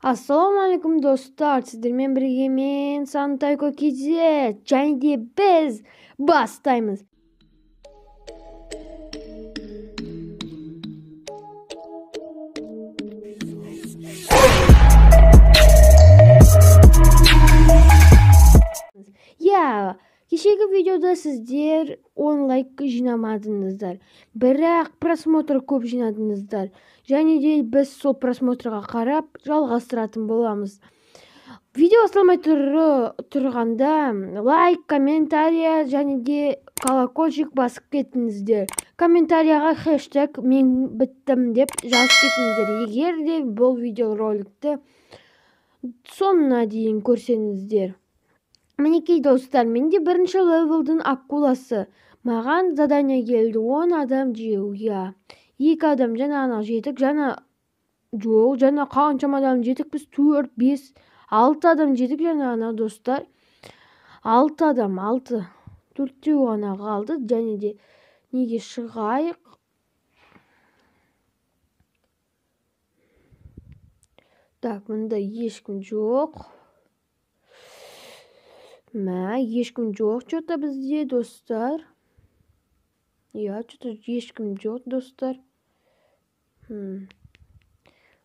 Ассалаумағалейкум достар, сіздермен бірге мен Сантайко KZ және де біз бастаймыз. Кешегі видеода сіздер 10 лайк жинамадыңыздар, бірақ просмотр көп жинадыңыздар. Және де біз сол просмотрға қарап жалғастыратын боламыз. Видео басталмай тұрғанда лайк, комментария және де колокольчик басып кетіңіздер. Комментарияға хэштег мен біттім деп жазып кетіңіздер. Егер де бұл видеороликті соңына дейін көрсеңіздер. Мінекей достар, менде бірінші левелдің акуласы. Маған задание келді, 10 адам жеу. 2 адам жаңа ана жетік, жаңа қаншама адам жетік, біз 4, 5, 6 адам жетік жаңа ана достар. 6 адам, 6. 4-теу ғана қалды, және де неге шығайық. Так, мұнда ешкім жоқ. Ешкім жоқ что-то бізде достар. Что-то ешкім жоқ достар.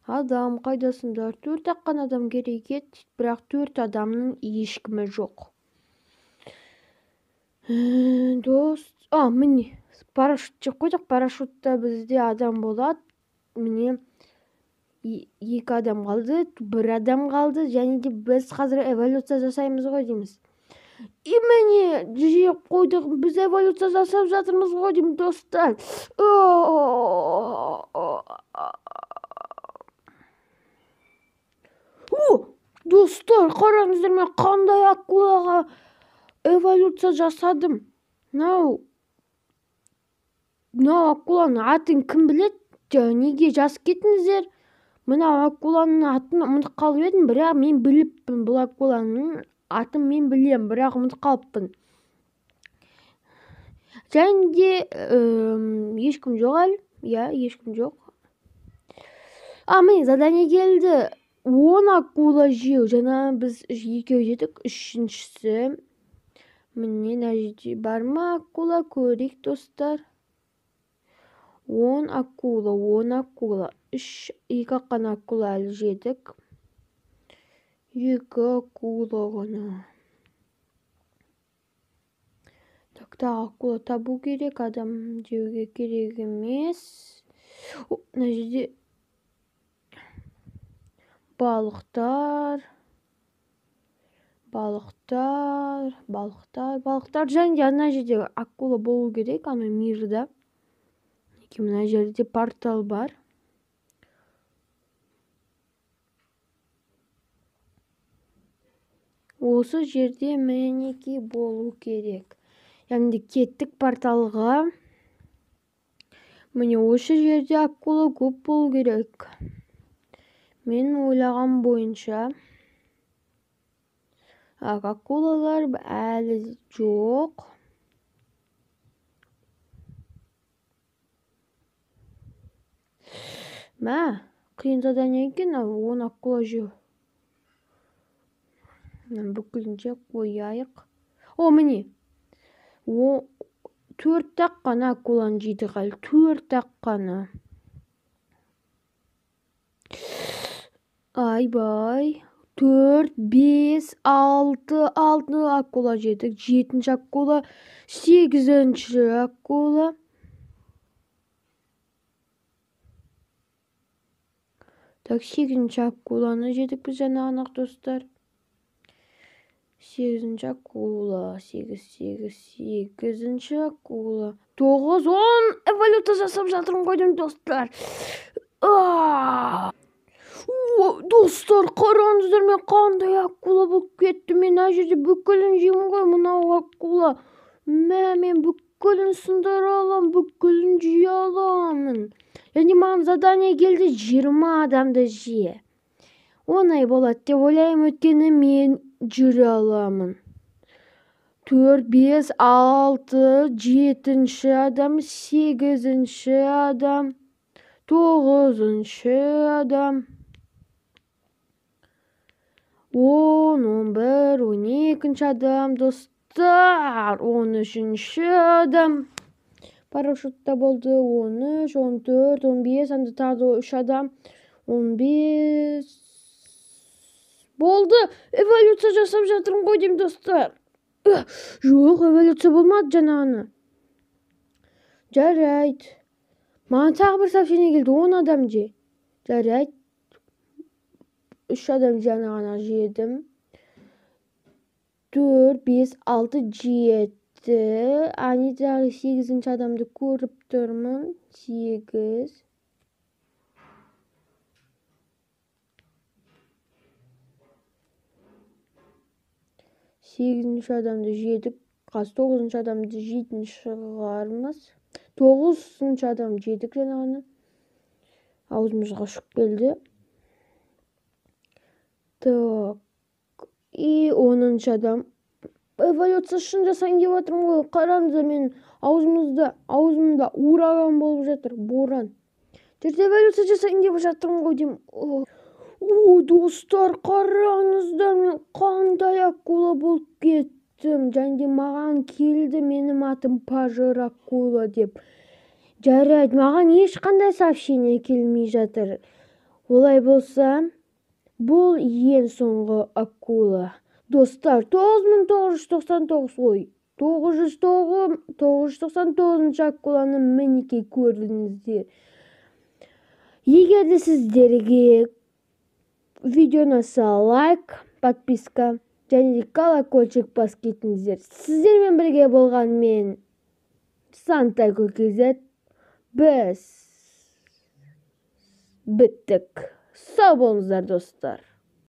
Адам қайдасыңдар? 4 аққан адам керек еді, бірақ 4 адамның ешкімі жоқ. Міне парашют қойдық, парашютта бізде адам болады. Міне 2 адам қалды, 1 адам қалды, және де біз қазір эволюция жасаймыз ғой дейміз. Міне жеп қойдық, біз эволюция жасап жатырмыз ғой деймін достар. Достар, қараңыздар, мен қандай акулаға эволюция жасадым. Мынау акуланың атын кім біледі? Неге жазып кетіңіздер? Мынау акуланың атын ұмытып қалып едім, бірақ мен біліппін. Бұл акуланың атын мен білем, бірақ ұмытып қалыппын. Және де ешкім жоқ әлі. Ешкім жоқ. Міне задание келді. 10 акула жеу. Жаңа біз 2 жедік, 3-шісі. Міне мына жерде бар ма акула, көрейік достар. 10 акула. 2 аққан акула әлі жедік. 2 акула ғана. Тағы акула табу керек, адам жеуге керек емес. Мына жерде балықтар, және де ана жерде акула болу керек, ана мирда. Мына жерде портал бар. Осы жерде мінекей болу керек. Яғни кеттік порталға. Міне осы жерде акула көп болу керек. Мен ойлаған бойынша. Акулалар әлі жоқ. Қиын задание екен, 10 акула жеу. Бүкілінше қояйық. Міне 4 аққан акуланы жейді қал. 4 аққаны. Айбай. 4, 5, 6 акула жедік. 7 акула, 8 акула. Так, 8 акуланы жедік біз жаңа анық достар. 8 акула, 8 акула, 9, 10 эволюция жасап жатырмын ғой достар. Достар, қараңыздар, мен қандай акула болып кетті. Мен мына жерде бүкілін жеймін ғой, мынау акула. Мен бүкілін сындыра аламын, бүкілін жей аламын. Және маған задание келді, 20 адамды же. Оңай болады деп ойлаймын, өткені мен жүре аламын. 4, 5, 6, 7 адам, 8 адам, 9 адам. 11, 12 адам достар. 13 адам парашютта болды. 13, 14, 15, анда тағы да 3 адам. 15 болды. Эволюция жасап жатырмын ғой деймін достар. Жоқ, эволюция болмады жаңағыны. Жарайды. Маған тағы бір сообщение келді. 10 адам же. Жарайды. 3 адам жаңа ғана жедім. 4, 5, 6, 7. Ани тағы 8-ші адамды көріп тұрмын. 8. Сегізінші адамды жедік. Қазір 9-ші адамды жейтін шығармыз. 9-ші адам жедік жаңағыны. Аузымызға ұшып келді. Так. И 10-ші адам. Эволюция шын жасайын деп жатырмын ғой. Қараңыздар, мен аузымда ураган болып жатыр. Боран. Жерде эволюция жасайын деп жатырмын ғой деймін. Достар, қараңыздар, мен қандай акула болып кеттім. Және маған келді, менің атым Пажыр акула деп. Жарайды, маған ешқандай сообщение келмей жатыр. Олай болса, бұл ең соңғы акула. Достар, 9999 ой. 999 акуланы мінекей көрдіңіздер. Егер де сіздерге видеоны лайк, подписка және де колокольчик басып кетіңіздер. Сіздермен бірге болған мен Санта KZ. Біз біттік. Сау болыңыздар достар.